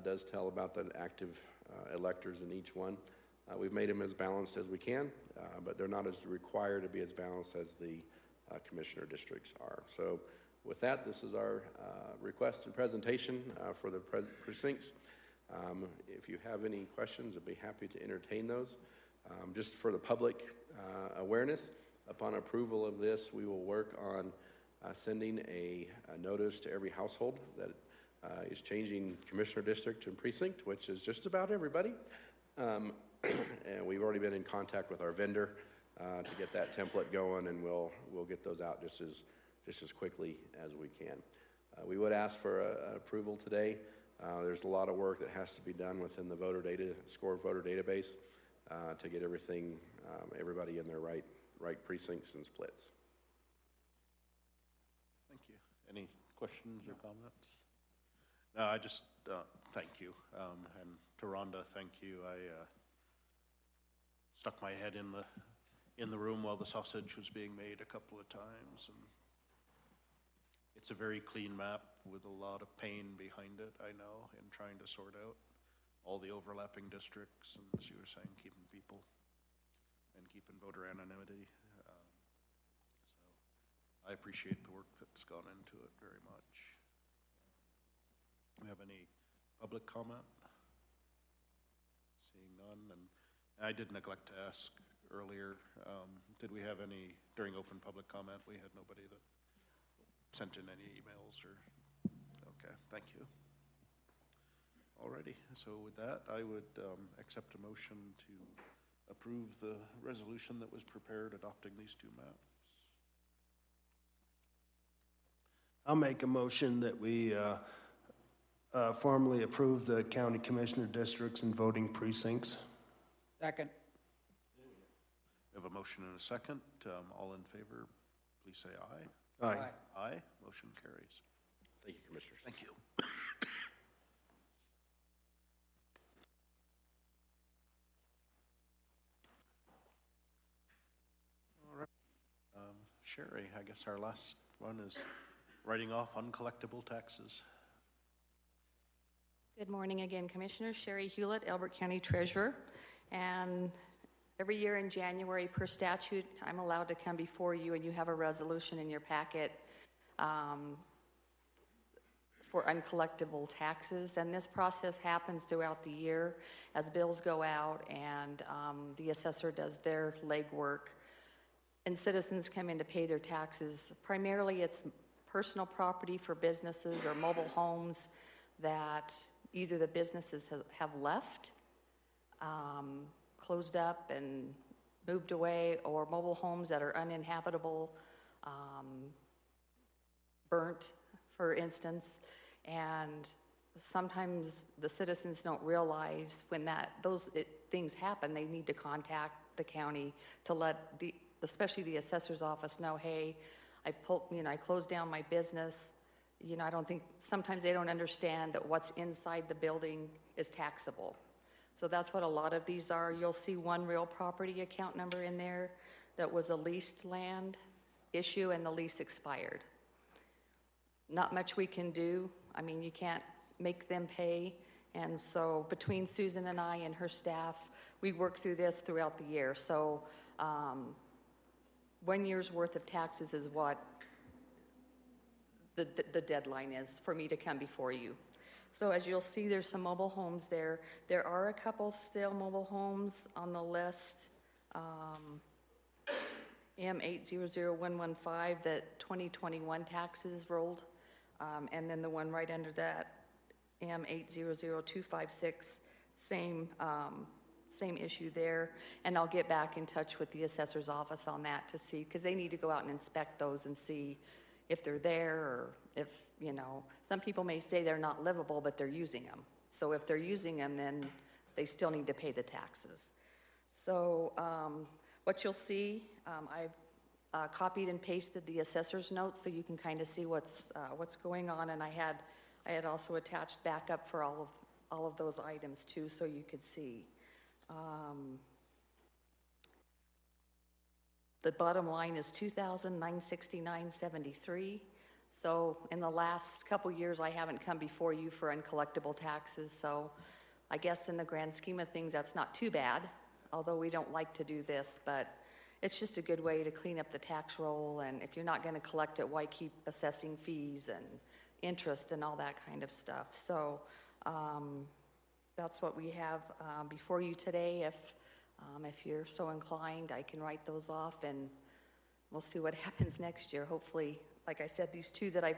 does tell about the active electors in each one. We've made them as balanced as we can, but they're not as required to be as balanced as the commissioner districts are. So with that, this is our request and presentation for the precincts. If you have any questions, I'd be happy to entertain those. Just for the public awareness, upon approval of this, we will work on sending a notice to every household that is changing commissioner district and precinct, which is just about everybody. And we've already been in contact with our vendor to get that template going, and we'll get those out just as quickly as we can. We would ask for approval today. There's a lot of work that has to be done within the SCORE voter database to get everybody in their right precincts and splits. Thank you. Any questions or comments? No, I just thank you. And to Rhonda, thank you. I stuck my head in the room while the sausage was being made a couple of times, and it's a very clean map with a lot of pain behind it, I know, in trying to sort out all the overlapping districts, and as you were saying, keeping people and keeping voter anonymity. So I appreciate the work that's gone into it very much. Do we have any public comment? Seeing none, and I did neglect to ask earlier, did we have any, during open public comment, we had nobody that sent in any emails or, okay, thank you. Alrighty, so with that, I would accept a motion to approve the resolution that was prepared adopting these 2 maps. I'll make a motion that we formally approve the county commissioner districts and voting precincts. Second. We have a motion and a second. All in favor, please say aye. Aye. Aye. Motion carries. Thank you, Commissioners. Thank you. All right. Sherry, I guess our last one is writing off uncollectible taxes. Good morning again, Commissioners. Sherry Hewlett, Elbert County Treasurer. And every year in January, per statute, I'm allowed to come before you, and you have a resolution in your packet for uncollectible taxes. And this process happens throughout the year as bills go out and the assessor does their legwork and citizens come in to pay their taxes. Primarily, it's personal property for businesses or mobile homes that either the businesses have left, closed up and moved away, or mobile homes that are uninhabitable, burnt, for instance. And sometimes the citizens don't realize when things happen, they need to contact the county to let especially the assessor's office know, hey, I closed down my business. I don't think, sometimes they don't understand that what's inside the building is taxable. So that's what a lot of these are. You'll see one real property account number in there that was a leased land issue and the lease expired. Not much we can do. I mean, you can't make them pay. And so between Susan and I and her staff, we work through this throughout the year. So 1 year's worth of taxes is what the deadline is for me to come before you. So as you'll see, there's some mobile homes there. There are a couple still mobile homes on the list. M800115, that 2021 taxes rolled. And then the one right under that, M800256, same issue there. And I'll get back in touch with the assessor's office on that to see, because they need to go out and inspect those and see if they're there, or if, some people may say they're not livable, but they're using them. So if they're using them, then they still need to pay the taxes. So what you'll see, I've copied and pasted the assessor's notes so you can kind of see what's going on. And I had also attached backup for all of those items too, so you could see. The bottom line is $2,969.73. So in the last couple years, I haven't come before you for uncollectible taxes. So I guess in the grand scheme of things, that's not too bad, although we don't like to do this, but it's just a good way to clean up the tax roll. And if you're not going to collect it, why keep assessing fees and interest and all that kind of stuff? So that's what we have before you today. If you're so inclined, I can write those off, and we'll see what happens next year. Hopefully, like I said, these two that I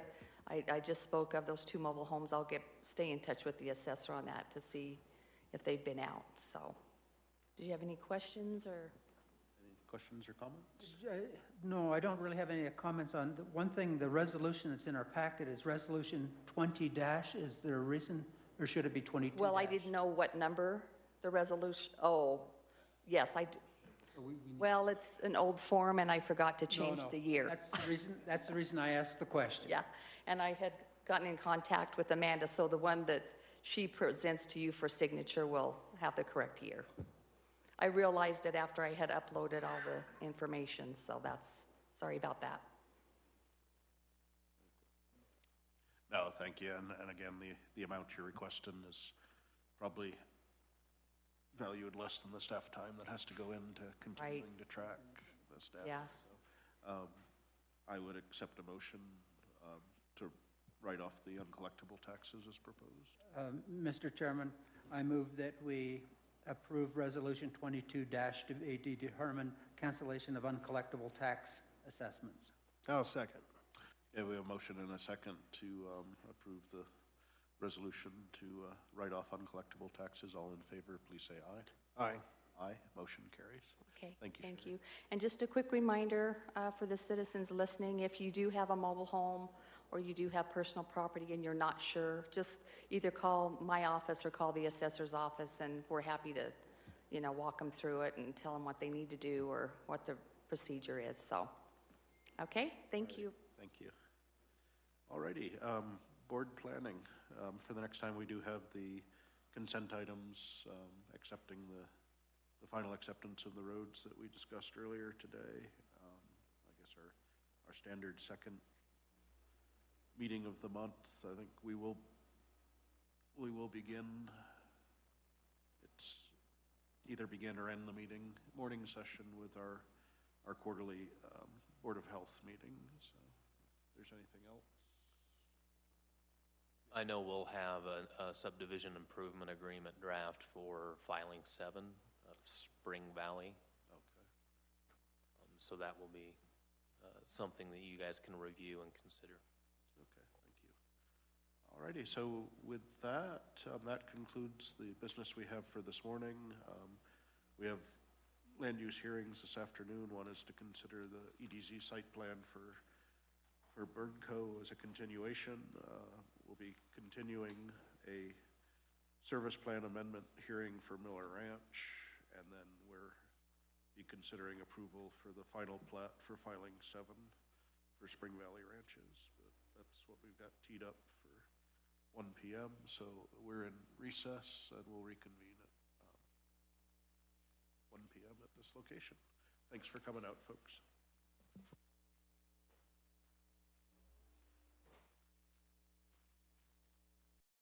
just spoke of, those two mobile homes, I'll stay in touch with the assessor on that to see if they've been out. So, do you have any questions or? Any questions or comments? No, I don't really have any comments on. One thing, the resolution that's in our packet is Resolution 20-. Is there a reason, or should it be 22? Well, I didn't know what number the resolution, yes, I do. Well, it's an old form, and I forgot to change the year. That's the reason I asked the question. Yeah, and I had gotten in contact with Amanda, so the one that she presents to you for signature will have the correct year. I realized it after I had uploaded all the information, so sorry about that. No, thank you. And again, the amount you're requesting is probably valued less than the staff time that has to go into continuing to track the staff. Yeah. So, I would accept a motion to write off the uncollectible taxes as proposed. Mr. Chairman, I move that we approve Resolution 22- to determine cancellation of uncollectible tax assessments. I'll second. Yeah, we have a motion and a second to approve the resolution to write off uncollectible taxes. All in favor, please say aye. Aye. Aye. Motion carries. Okay, Thank you. Thank you. And just a quick reminder for the citizens listening, if you do have a mobile home or you do have personal property and you're not sure, just either call my office or call the assessor's office, and we're happy to, walk them through it and tell them what they need to do or what the procedure is. So, okay, thank you. Thank you. Alrighty, board planning. For the next time, we do have the consent items, accepting the final acceptance of the roads that we discussed earlier today. I guess our standard second meeting of the month. I think we will begin. It's either begin or end the morning session with our quarterly Board of Health meeting. So, if there's anything else. I know we'll have a subdivision improvement agreement draft for filing 7 of Spring Valley. Okay. So that will be something that you guys can review and consider. Okay, thank you. Alrighty, so with that, that concludes the business we have for this morning. We have land use hearings this afternoon. One is to consider the EDZ site plan for Birdco as a continuation. we'll be continuing a service plan amendment hearing for Miller Ranch, and then we're be considering approval for the final plat for filing 7 for Spring Valley Ranches. But that's what we've got teed up for 1 p.m. So we're in recess, and we'll reconvene at 1 p.m. at this location. Thanks for coming out, folks.